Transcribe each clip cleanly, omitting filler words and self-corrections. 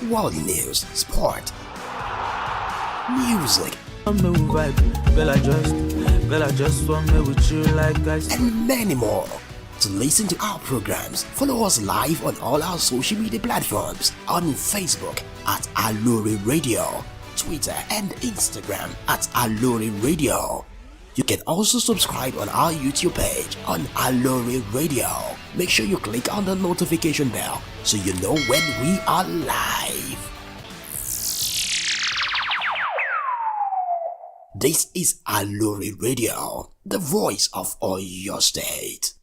world news, sport, music, just want me with you like guys, and many more. To listen to our programs, follow us live on all our social media platforms on Facebook at Aloore Radio, Twitter and Instagram at Aloore Radio. You can also subscribe on our YouTube page on Aloore Radio. Make sure you click on the notification bell so you know when we are live. This is Aloore Radio, the voice of Oyo State.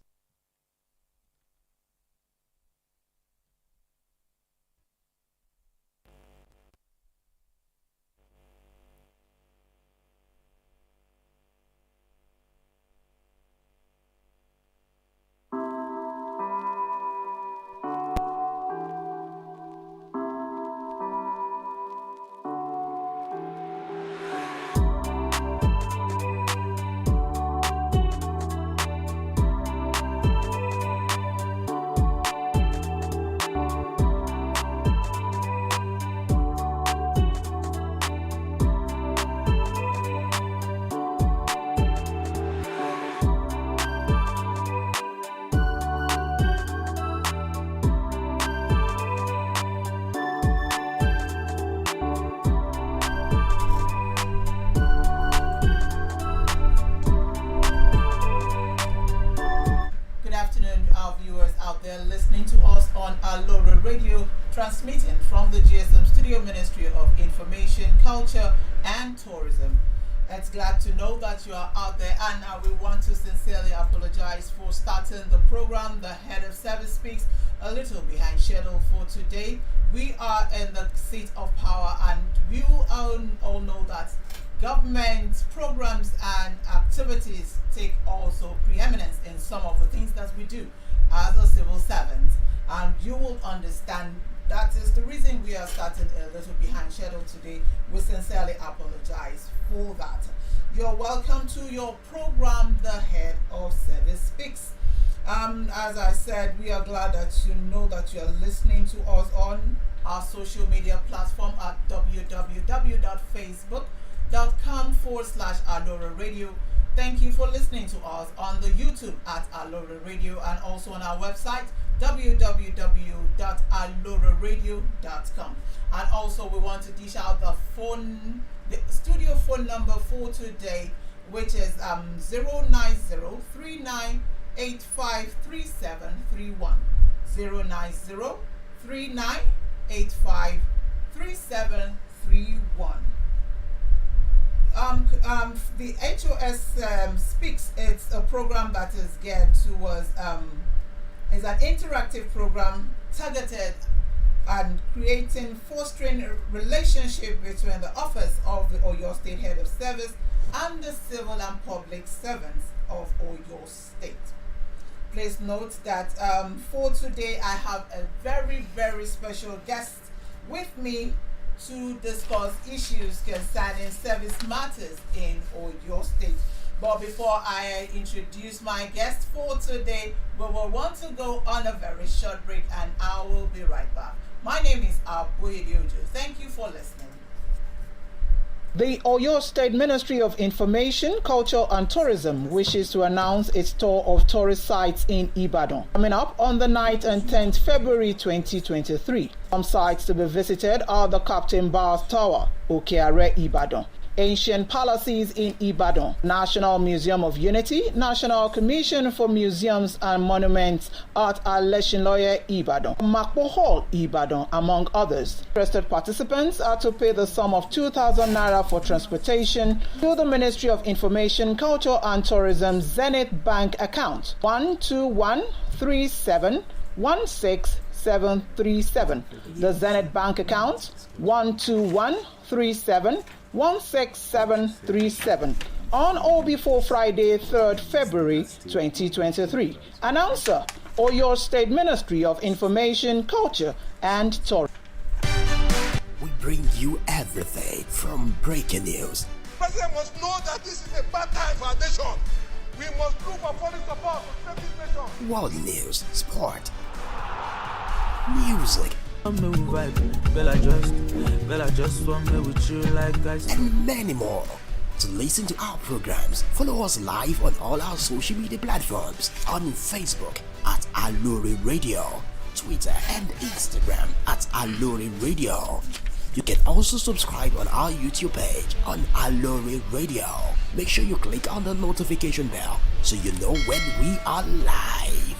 Listening to us on Aloore Radio, transmitting from the GSM Studio Ministry of Information, Culture and Tourism. It's glad to know that you are out there, and we want to sincerely apologize for starting the program. The head of service speaks a little behind schedule for today. We are in the seat of power, and we all know that government programs and activities take also preeminence in some of the things that we do as a civil servant, and you will understand that is the reason we are starting a little behind schedule today. We sincerely apologize for that. You're welcome to your program, The Head of Service Speaks. As I said, we are glad that you know that you are listening to us on our social media platform at www.facebook.com/Aloore Radio. Thank you for listening to us on the YouTube at Aloore Radio, and also on our website www.alooreradio.com. And also we want to dish out the studio phone number for today, which is 09039853731. 09039853731. The HOS Speaks. It's a program that is geared towards is an interactive program targeted and fostering a relationship between the office of the Oyo State Head of Service and the civil and public servants of Oyo State. Please note that for today I have a very, very special guest with me to discuss issues concerning service matters in Oyo State. But before I introduce my guest for today, we will want to go on a very short break, and I will be right back. My name is Aboyediojo. Thank you for listening. The Oyo State Ministry of Information, Culture and Tourism wishes to announce its tour of tourist sites in Ibadan, coming up on the 9th and 10th February 2023. Some sites to be visited are the Captain Bar's Tower, Okeare, Ibadan, Ancient Palaces in Ibadan, National Museum of Unity, National Commission for Museums and Monuments at Aleshinloye, Ibadan, Makpo Hall, Ibadan, among others. Interested participants are to pay the sum of 2,000 naira for transportation to the Ministry of Information, Culture and Tourism Zenith Bank account 12137167737. The Zenith Bank account 12137167737 on or before Friday, 3rd February 2023. Announcer, Oyo State Ministry of Information, Culture and Tourism. We bring you everything from breaking news. The president must know that this is a bad time for our nation. We must look for foreign support to save this nation. World news, sport, music, Want me with vibe, Bella just want me with you like ice. and many more. To listen to our programs, follow us live on all our social media platforms on Facebook at Aloore Radio, Twitter and Instagram at Aloore Radio. You can also subscribe on our YouTube page on Aloore Radio. Make sure you click on the notification bell so you know when we are live.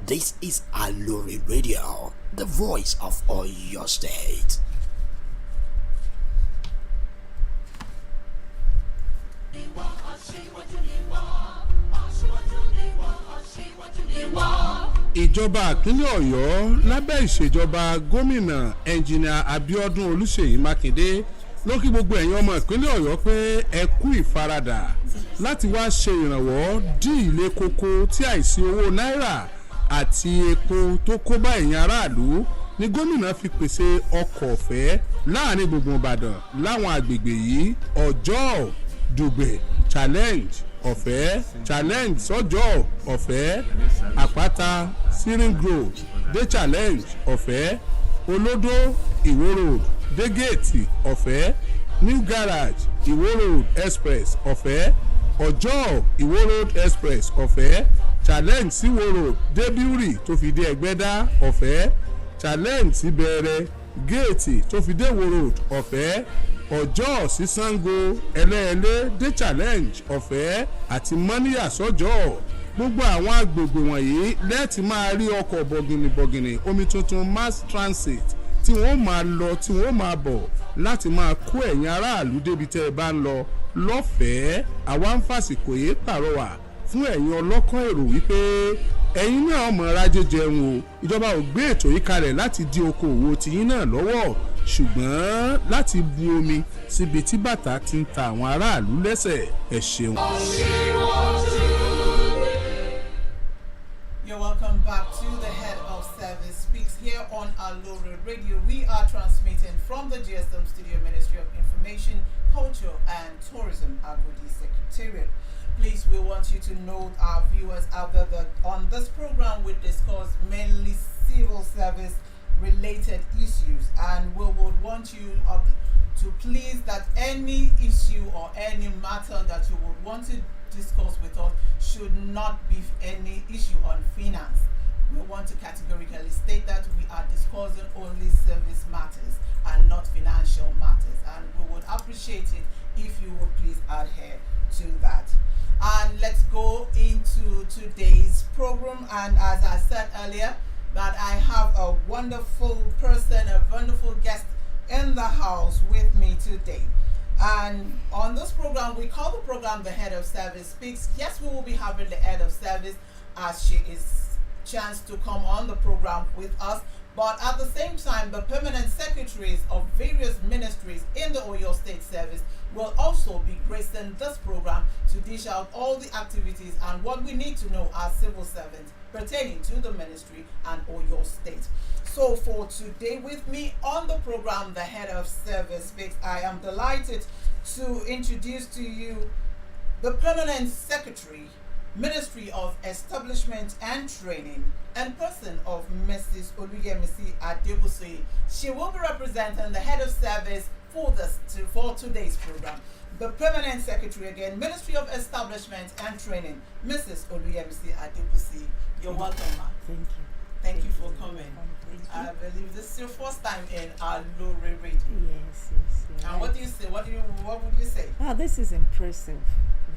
This is Aloore Radio, the voice of Oyo State. Ìjọba ìpínlẹ̀ Ọ̀yọ́ lábẹ́ ìṣèjọba gómìnà ẹnjìnìà Abíọ́dún Olúṣèyí Mákindé ló kí gbogbo ẹ̀yin ọmọ ìpínlẹ̀ Ọ̀yọ́ pé ẹ kú ìfaradà láti wá ṣe ìrànwọ́ dín ilé kókó tí àìsí owó náírà àti epo tó kó bá ẹ̀yin aráàlú ní gómìnà fi pèsè ọkọ̀ ọ̀fẹ́ láàrin gbogbo Ìbàdàn láwọn àgbègbè yìí Ọjọ́, Dùgbẹ̀, Challenge ọ̀fẹ́, Challenge sọ́jọ́ ọ̀fẹ́, Àpáta, Sirin Grove dé Challenge ọ̀fẹ́, Olódó, Ìwó Road dé Géètì ọ̀fẹ́, New Garage, Ìwó Road Express ọ̀fẹ́, Ọjọ́, Ìwó Road Express ọ̀fẹ́, Challenge sí Ìwó Road dé Biuri tó fi dé Ẹgbẹ́dá ọ̀fẹ́, Challenge sí Bẹ̀rẹ̀ Géètì tó fi dé Ìwó Road ọ̀fẹ́, Ọjọ́ sí Sango Ẹlẹ́ẹ̀lẹ́ dé Challenge ọ̀fẹ́ àti Mọ́níyà sọ́jọ́. Gbogbo àwọn agbègbè wọ̀nyí lẹ́ẹ̀tì máa rí ọkọ̀ bọ̀gìnìbọ̀gìnì omi tuntun mass transit tí wọ́n máa lọ tí wọ́n máa bọ̀ láti máa kó ẹ̀yin aráàlú débi tẹ́ ẹ bá ń lọ lọ́fẹ̀ẹ́. Àwa ń fàsìkò yìí pàrọwà fún ẹ̀yin ọlọ́kọ̀ èrò wípé ẹ̀yin náà mọ̀ rájẹ jẹun o. Ìjọba ò gbé ètò yìí kalẹ̀ láti dí okòwò tiyín náà lọ́wọ́ ṣùgbọ́n láti bu omi síbi tí bàtà ti ń ta àwọn aráàlú lẹ́sẹ̀. Ẹ ṣeun. You're welcome back to the Head of Service Speaks here on Aloore Radio. We are transmitting from the GSM Studio, Ministry of Information, Culture and Tourism, Agodi Secretariat. Please, we want you to note, our viewers out there, that on this program we discuss mainly civil service related issues, and we would want you to please that any issue or any matter that you would want to discuss with us should not be any issue on finance. We want to categorically state that we are discussing only service matters and not financial matters, and we would appreciate it if you would please adhere to that. And let's go into today's program. And as I said earlier, that I have a wonderful person, a wonderful guest in the house with me today. And on this program, we call the program The Head of Service Speaks. Yes, we will be having the Head of Service as she is chance to come on the program with us. But at the same time, the permanent secretaries of various ministries in the Oyo State Service will also be gracing this program to dish out all the activities and what we need to know as civil servants pertaining to the ministry and Oyo State. So for today with me on the program, The Head of Service Speaks, I am delighted to introduce to you the Permanent Secretary, Ministry of Establishment and Training, and person of Mrs. Oluyemisi Adebuse. She will be representing the Head of Service for today's program. The Permanent Secretary again, Ministry of Establishment and Training, Mrs. Oluyemisi Adebuse. You're welcome, ma'am. Thank you. Thank you for coming. I believe this is your first time in Aloore Radio. Yes. And what do you say? What would you say? This is impressive.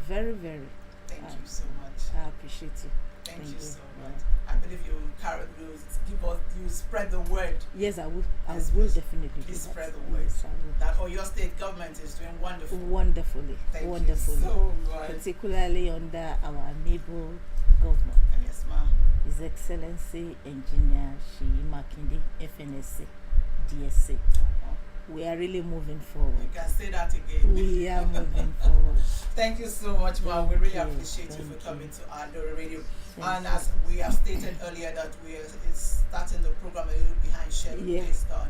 Very, very. Thank you so much. I appreciate you. Thank you so much. I believe you spread the word. Yes, I will. I Yes, will please. definitely do Please that. spread the word. Yes, I will. That Oyo State government is doing wonderful. Wonderfully. Thank Wonderfully. you so much. Particularly under our neighbor governor, Yes, ma'am. His Excellency Engineer Sheyi Makinde, FNSA, DSA. We are really moving forward. You can say that again. We are moving forward. Thank you so much, ma'am. We Thank really you. appreciate you Thank for you. coming to Aloore Radio. Thank And you. as we have stated earlier, that we are starting the program a little behind schedule Yeah. based on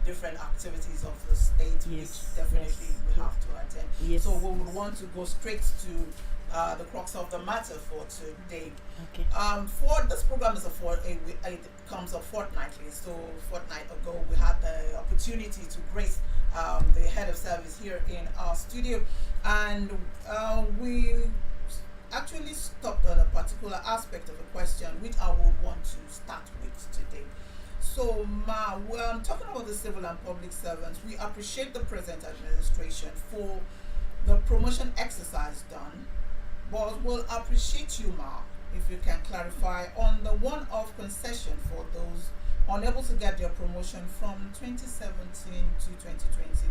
different activities of the state, Yes, which definitely yes. we have to attend. Yes. So we would want to go straight to the crux of the matter for today. Okay. For this program is it comes up fortnightly. So fortnight ago we had the opportunity to grace the head of service here in our studio, and we actually stopped on a particular aspect of a question which I would want to start with today. So, Ma, when talking about the civil and public servants, we appreciate the present administration for the promotion exercise done, but we'll appreciate you, Ma, if you can clarify on the one-off concession for those unable to get their promotion from 2017 to 2020,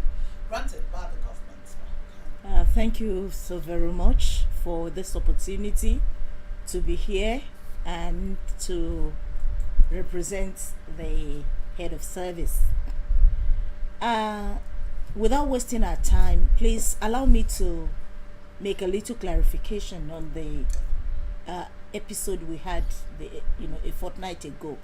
granted by the government. Thank you so very much for this opportunity to be here and to represent the head of service. Without wasting our time, please allow me to make a little clarification on the episode we had a fortnight ago,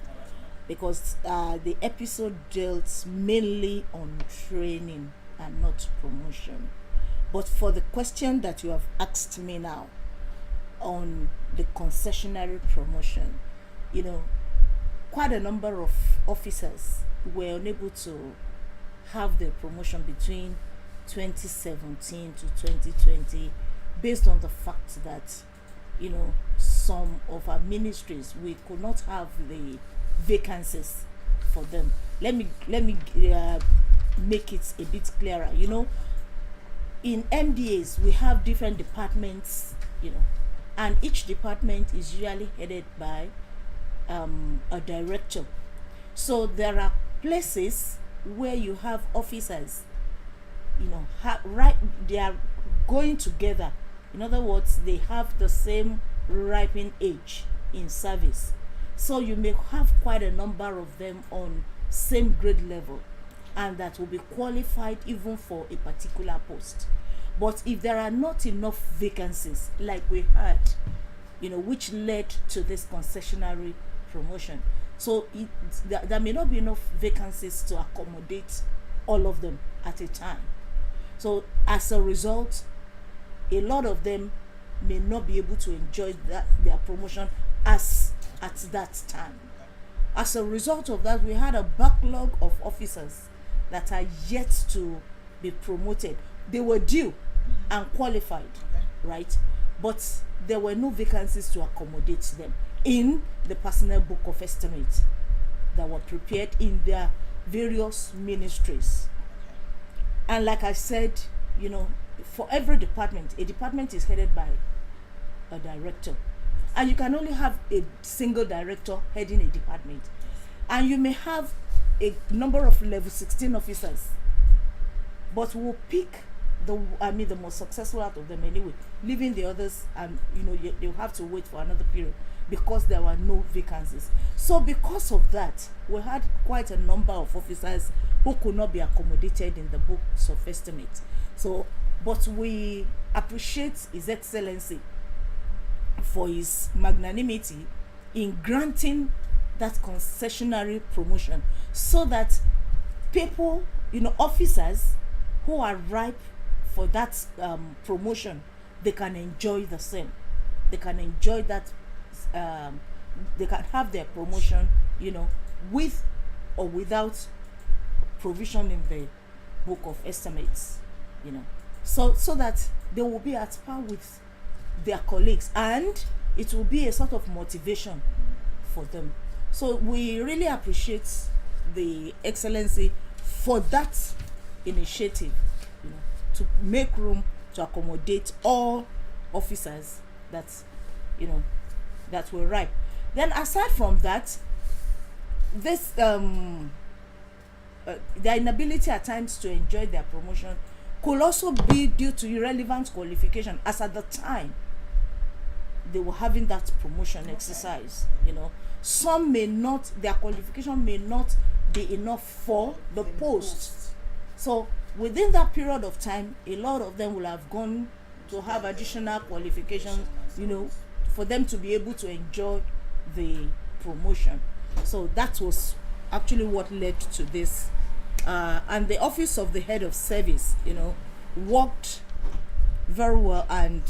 because the episode dealt mainly on training and not promotion. But for the question that you have asked me now on the concessionary promotion, quite a number of officers were unable to have their promotion between 2017 to 2020 based on the fact that some of our ministries, we could not have the vacancies for them. Let me make it a bit clearer. In MDAs we have different departments, and each department is usually headed by a director. So there are places where you have officers, they are going together. In other words, they have the same ripening age in service. So you may have quite a number of them on same grade level, and that will be qualified even for a particular post. But if there are not enough vacancies, like we had, which led to this concessionary promotion, so there may not be enough vacancies to accommodate all of them at a time. So as a result, a lot of them may not be able to enjoy their promotion as at that time. As a result of that, we had a backlog of officers that are yet to be promoted. They were due and qualified, right? But there were no vacancies to accommodate them in the personnel book of estimate that were prepared in their various ministries. And like I said, for every department, a department is headed by a director, and you can only have a single director heading a department, and you may have a number of level 16 officers, but we'll pick the most successful out of them anyway, leaving the others, and they'll have to wait for another period because there were no vacancies. So because of that, we had quite a number of officers who could not be accommodated in the books of estimate. So, but we appreciate His Excellency for his magnanimity in granting that concessionary promotion, so that people, officers who are ripe for that promotion, they can enjoy the same. They can enjoy that. They can have their promotion, with or without provision in the book of estimates, so that they will be at par with their colleagues, and it will be a sort of motivation for them. So we really appreciate the Excellency for that initiative, to make room to accommodate all officers that that were ripe. Then aside from that, this their inability at times to enjoy their promotion could also be due to irrelevant qualification, as at the time they were having that promotion exercise. Some may not, their qualification may not be enough for the post. So within that period of time, a lot of them will have gone to have additional qualifications, for them to be able to enjoy the promotion. So that was actually what led to this. And the office of the head of service, worked very well, and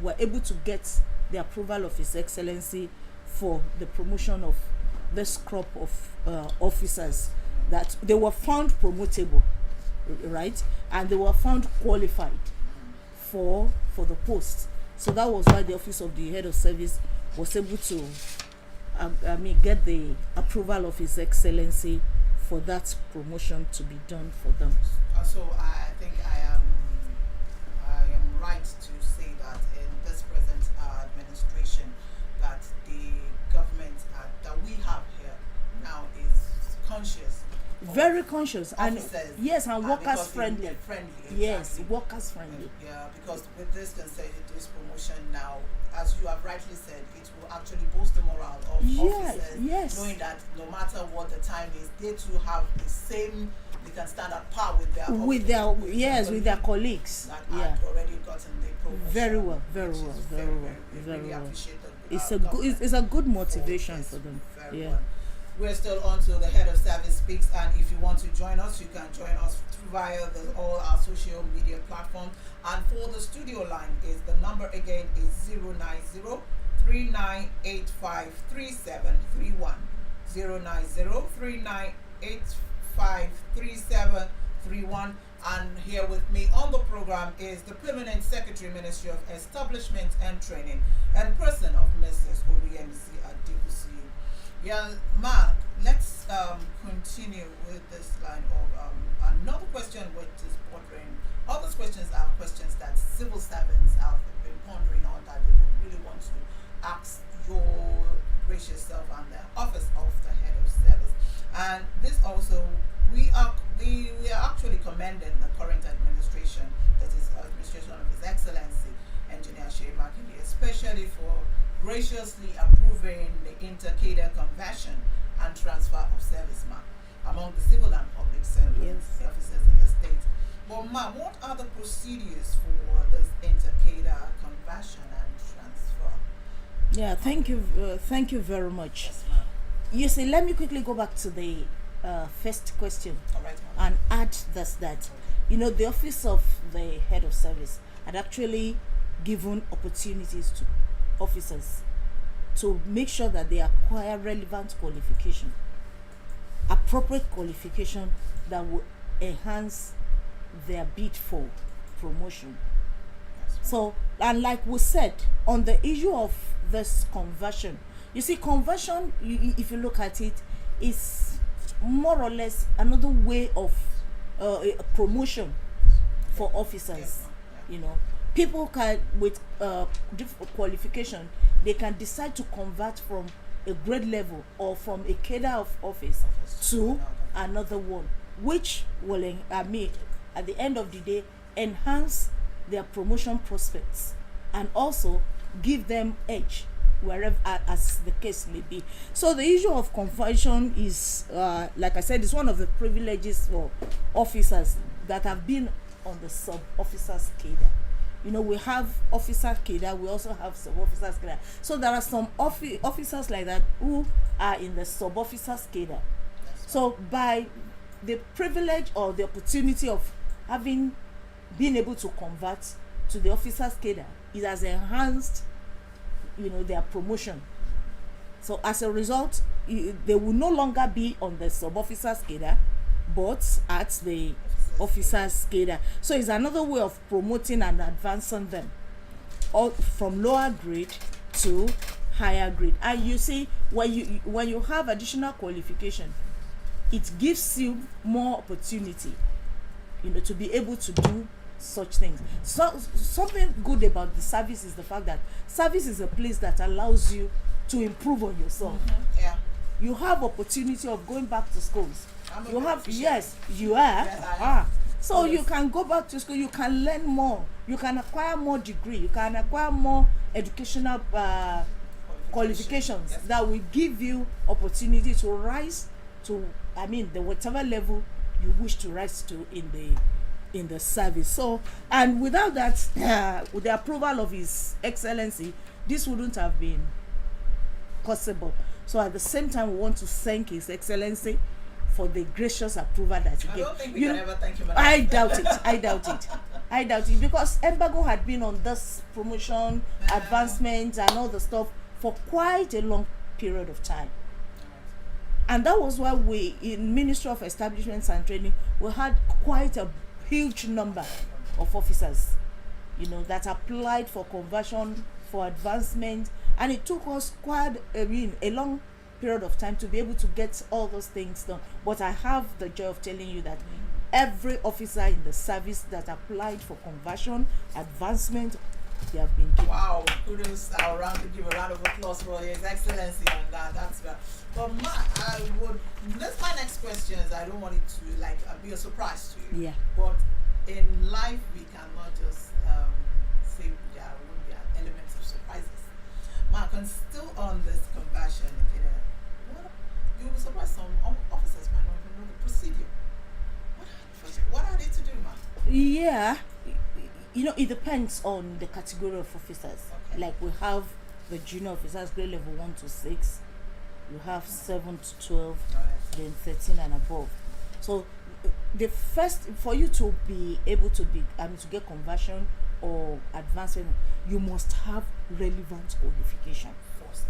were able to get the approval of His Excellency for the promotion of this crop of officers, that they were found promotable, right, and they were found qualified for the post. So that was why the office of the head of service was able to get the approval of His Excellency for that promotion to be done for them. So I think I am right to say that in this present administration, that the government that we have here now is conscious. Very conscious and officers, yes, and workers because friendly. Exactly. Yes, workers friendly. Yeah, because with this promotion now, as you have rightly said, it will actually boost the morale of officers, knowing that no matter what the time is, they too have the same. They can stand at par with their with their colleagues. That had already gotten the promotion. Very well. Really appreciate that. It's a good motivation for them. Very well. We're still on to the head of service speaks, and if you want to join us, you can join us via all our social media platforms. And for the studio line, is the number again is 090-3985-3731. 090-3985-3731. And here with me on the program is the Permanent Secretary, Ministry of Establishment and Training, and person of Mrs. Oluyemisi Adebusi. Yeah, Mark, let's continue with this line of another question which is bordering. All those questions are questions that civil servants have been pondering on, that they would really want to ask your gracious self and the office of the head of service. And this also, we are actually commending the current administration, that is administration of His Excellency Engineer Sheyi Makinde, especially for graciously approving the inter-cadre conversion and transfer of servicemen among the civil and public servants, officers in the state. But ma'am, what are the procedures for this inter-cadre conversion and transfer? Yeah, thank you very much. Yes, ma'am. You see, let me quickly go back to the first question. All right, ma'am. And add that the office of the head of service had actually given opportunities to officers to make sure that they acquire relevant qualification, appropriate qualification that will enhance their bid for promotion. So, and like we said, on the issue of this conversion, you see, conversion, if you look at it, is more or less another way of promotion for officers. People can, with different qualification, they can decide to convert from a grade level or from a cadre of office to another one, which will, at the end of the day, enhance their promotion prospects and also give them edge wherever, as the case may be. So the issue of conversion is, like I said, is one of the privileges for officers that have been on the sub-officers cadre. We have officer cadre, we also have sub-officers cadre. So there are some officers like that who are in the sub-officers cadre. So by the privilege or the opportunity of having been able to convert to the officers cadre, it has enhanced their promotion. So as a result, they will no longer be on the sub-officers cadre, but at the officers cadre. So it's another way of promoting and advancing them, all from lower grade to higher grade. And you see, when you have additional qualification, it gives you more opportunity to be able to do such things. So something good about the service is the fact that service is a place that allows you to improve on yourself. Yeah. You have opportunity of going back to schools. You have, yes, you are. Yes, so you can go back to school, you can learn more, you can acquire more degree, you can acquire more educational qualifications that will give you opportunity to rise to the whatever level you wish to rise to in the service. So, and without that, with the approval of His Excellency, this wouldn't have been possible. So at the same time, we want to thank His Excellency for the gracious approval that he I gave. don't think we can ever thank him enough. I doubt it. I doubt it. I doubt it, because embargo had been on this promotion, advancement, and all the stuff for quite a long period of time. And that was why we, in Ministry of Establishments and Training, we had quite a huge number of officers, you know, that applied for conversion, for advancement, and it took us quite a long period of time to be able to get all those things done. But I have the joy of telling you that every officer in the service that applied for conversion, advancement, they have been given. Wow, kudos, give a round of applause for His Excellency on that. That's well. But that's my next question. Is I don't want it to be a surprise to you. Yeah. But in life, we cannot just say there won't be elements of surprises. Mark, and still on this conversion, you will be surprised some officers might not even know the procedure. What are they to do, Mark? Yeah, you know, it depends on the category of officers. Okay. Like we have the junior officers, grade level 1 to 6. You have 7 to 12, then 13 and above. So the first, for you to be able to to get conversion or advancement, you must have relevant qualification first.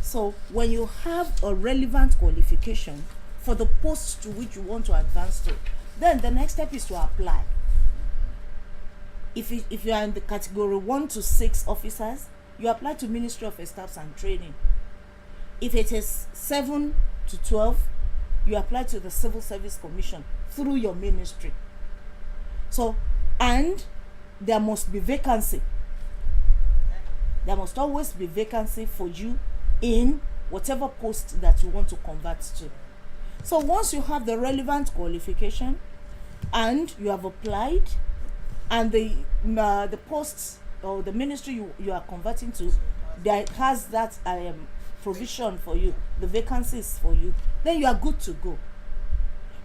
So when you have a relevant qualification for the post to which you want to advance to, then the next step is to apply. If you are in the category 1 to 6 officers, you apply to Ministry of Staffs and Training. If it is 7 to 12, you apply to the Civil Service Commission through your ministry. So, and there must be vacancy. There must always be vacancy for you in whatever post that you want to convert to. So once you have the relevant qualification and you have applied, and the posts or the ministry you are converting to, that has that provision for you, the vacancies for you, then you are good to go.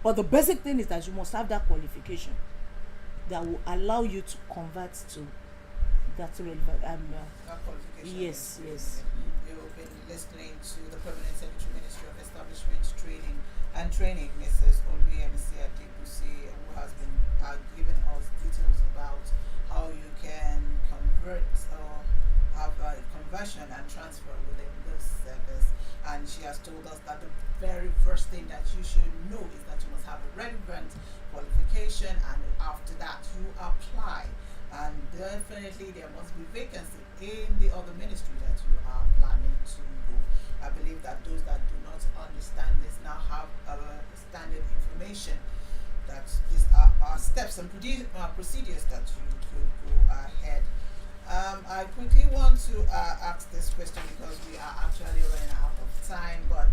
But the basic thing is that you must have that qualification that will allow you to convert to that relevant. That qualification. Yes. You've been listening to the Permanent Secretary, Ministry of Establishment Training, Mrs. Oluwemisi Adebusi, who has been giving us details about how you can convert or have a conversion and transfer within this service. And she has told us that the very first thing that you should know is that you must have a relevant qualification, and after that you apply. And definitely there must be vacancy in the other ministry that you are planning to go. I believe that those that do not understand this now have standard information that these are steps and procedures that you could go ahead. I quickly want to ask this question because we are actually running out of time, but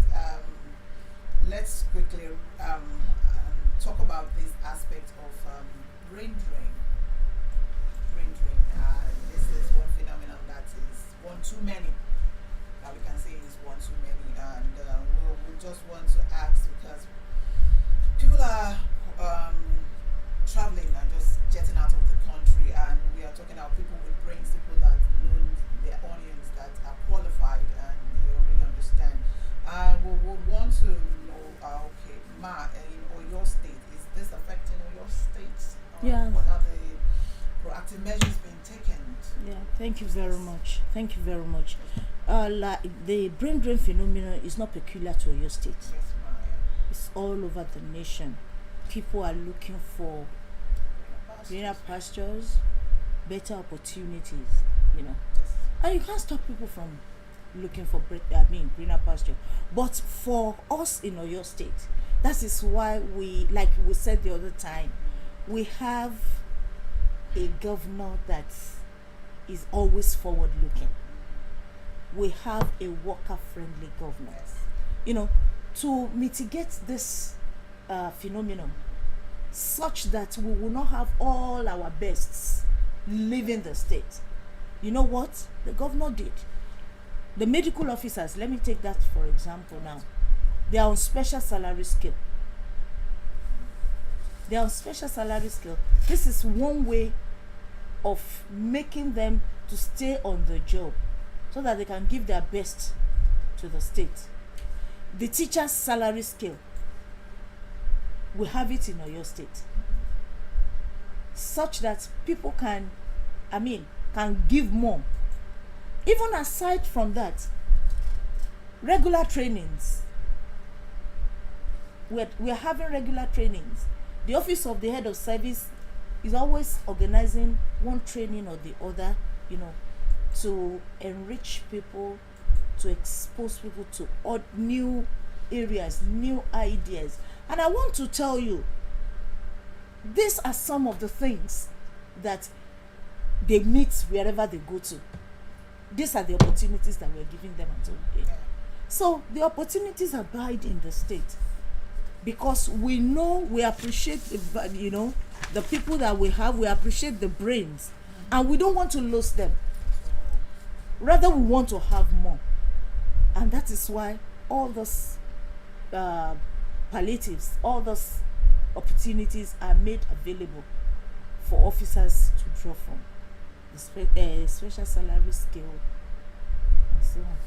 let's quickly talk about this aspect of brain drain. This is one phenomenon that is one too many. That we can say is one too many, and we just want to ask because people are traveling and just jetting out of the country, and we are talking about people with brains, people that know their onions, that are qualified and they already understand. We would want to know, okay, Ma, in Oyo State, is this affecting Oyo State? Yeah. What are the proactive measures being taken? Yeah, thank you very much. The brain drain phenomenon is not peculiar to Oyo State. Yes, Ma, yeah. It's all over the nation. People are looking for greener pastures, better opportunities, you know. And you can't stop people from looking for greener pasture. But for us in Oyo State, that is why we, like we said the other time, we have a governor that is always forward looking. We have a worker friendly governor. You know, to mitigate this phenomenon such that we will not have all our bests leaving the state. You know what the governor did? The medical officers, let me take that for example now. They are on special salary scale. This is one way of making them to stay on the job so that they can give their best to the state. The teacher's salary scale, we have it in Oyo State, such that people can give more. Even aside from that, regular trainings, we're having regular trainings. The office of the head of service is always organizing one training or the other, to enrich people, to expose people to new areas, new ideas. And I want to tell you, these are some of the things that they meet wherever they go to. These are the opportunities that we're giving them until today. So the opportunities abide in the state, because we know, we appreciate the people that we have, we appreciate the brains, and we don't want to lose them. Rather, we want to have more. And that is why all those palliatives, all those opportunities are made available for officers to draw from. The special salary scale and so on.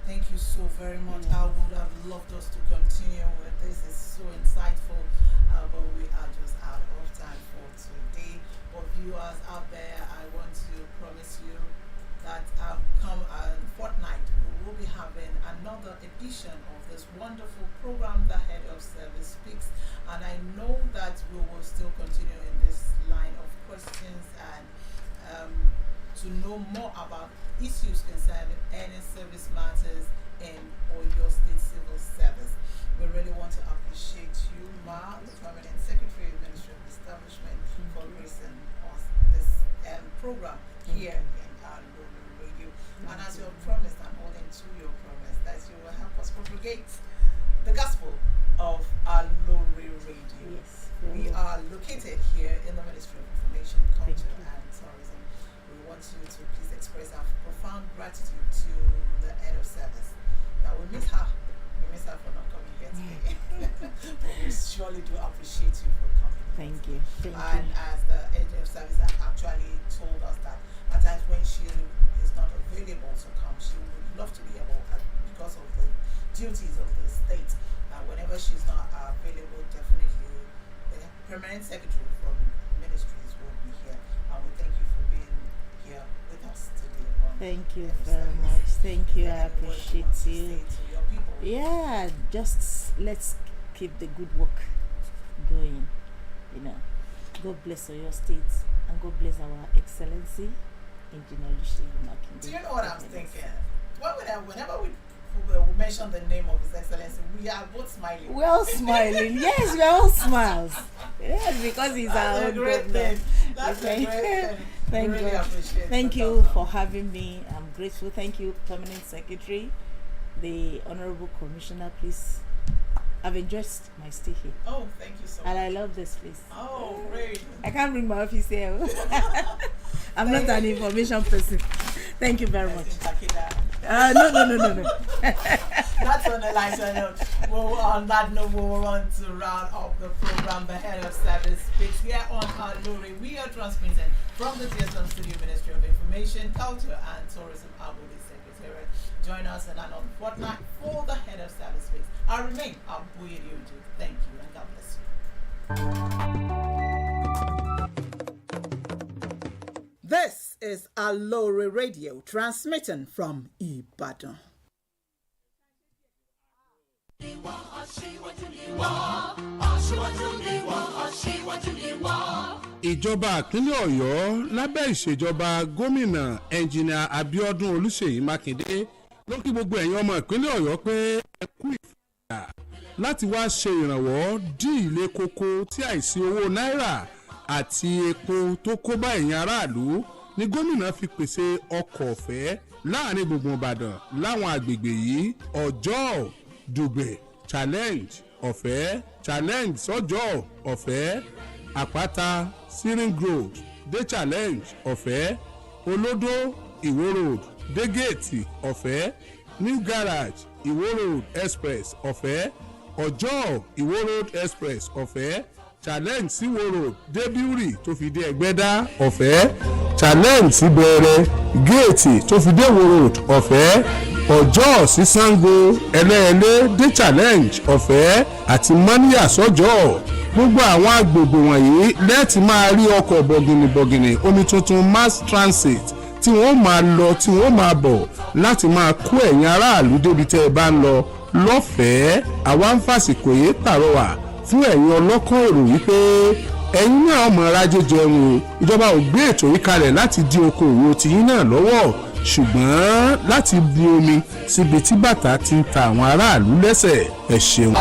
Thank you so very much. I would have loved us to continue with this. It's so insightful, but we are just out of time for today. For viewers out there, I want to promise you that come a fortnight, we will be having another edition of this wonderful program, The Head of Service Speaks. And I know that we will still continue in this line of questions and to know more about issues concerning any service matters in Oyo State Civil Service. We really want to appreciate you, Ma, the Permanent Secretary of the Ministry of Establishment, for gracing us this program here in Aloore Radio. And as you have promised, I'm holding to your promise that you will help us propagate the gospel of Aloore Radio. Yes. We are located here in the Ministry of Information, Culture and Tourism. We want you to please express our profound gratitude to the head of service. Now we miss her. We miss her for not coming here today. But we surely do appreciate you for coming. Thank you. As the head of service has actually told us that at times when she is not available to come, she would love to be able, because of the duties of the state, whenever she's not available, definitely the permanent secretary from ministries will be here. And we thank you for being here with us today. Thank you very much. Thank you. I appreciate you. Yeah, just let's keep the good work going. God bless your state, and God bless our Excellency, Engineer Aloore. Do you know what I'm thinking? Whenever we mention the name of His Excellency, we are both smiling. We're all smiling. Yes, we're all smiles. Yes, because he's our own governor. That's a great thing. Thank really you. Thank you for having me. I'm grateful. Thank you, Permanent Secretary, the Honorable Commissioner. Please, I've enjoyed my stay here. Oh, thank you so much. And I love this place. Oh, great. I can't bring my office here. I'm not an information person. Thank you very much. No. That's on the lighter note. On that note, we will want to round up the program. The Head of Service Speaks here on Aloore. We are transmitting from the TSM Studio, Ministry of Information, Culture and Tourism, Aloore Secretariat. Join us in another fortnight for the Head of Service Speaks. I remain Abuye Dioju. Thank you and God bless you. This is Aloore Radio, transmitting from Ibadan. ìjọba ìpínlẹ̀ ọ̀yọ́ lábẹ́ ìṣèjọba gómìnà ẹnjìnìà Abíọ́dún Olúṣèyí Mákindé ló kí gbogbo ẹ̀yin ọmọ ìpínlẹ̀ ọ̀yọ́ pé ẹ kú ìfàyà láti wá ṣe ìrànwọ́ dí ilé kókó tí àìsí owó náírà àti epo tó kó bá ẹ̀yin aráàlú ni gómìnà fi pèsè ọkọ̀ ọ̀fẹ́ láàrin gbùngbùn Ìbàdàn láwọn àgbègbè yìí ọjọ́ Dùgbẹ̀ challenge ọ̀fẹ́ challenge sọ́jọ́ ọ̀fẹ́ àpáta Searing Road dé challenge ọ̀fẹ́ olódó Ìwó Road dé géètì ọ̀fẹ́ New Garage Ìwó Road Express ọ̀fẹ́ ọjọ́ Ìwó Road Express ọ̀fẹ́ challenge sí Ìwó Road dé Biuri tó fi dé Ẹgbẹ́dá ọ̀fẹ́ challenge sí Bẹ̀rẹ̀ géètì tó fi dé Ìwó Road ọ̀fẹ́ ọjọ́ sí Ṣàngó ẹlẹ́ẹ̀lẹ́ dé challenge ọ̀fẹ́ àti mọ́níyà sọ́jọ́ gbogbo àwọn agbègbè wọ̀nyí lẹ́ẹ̀tì máa rí ọkọ̀ bọ̀gìnìbọ̀gìnì omi tuntun mass transit tí wọ́n máa lọ tí wọ́n máa bọ̀ láti máa kó ẹ̀yin aráàlú débi tẹ́ ẹ bá ń lọ lọ́fẹ̀ẹ́. àwa ń fàsìkò yìí pàrọwà fún ẹ̀yin ọlọ́kọ̀ èrò wípé ẹ̀yin náà ọmọ rájẹ jẹun o. ìjọba ò gbé ètò yìí kalẹ̀ láti dín okòwò tiyín náà lọ́wọ́ ṣùgbọ́n láti bu omi síbi tí bàtà ti ń ta àwọn aráàlú lẹ́sẹ̀. ẹ ṣeun.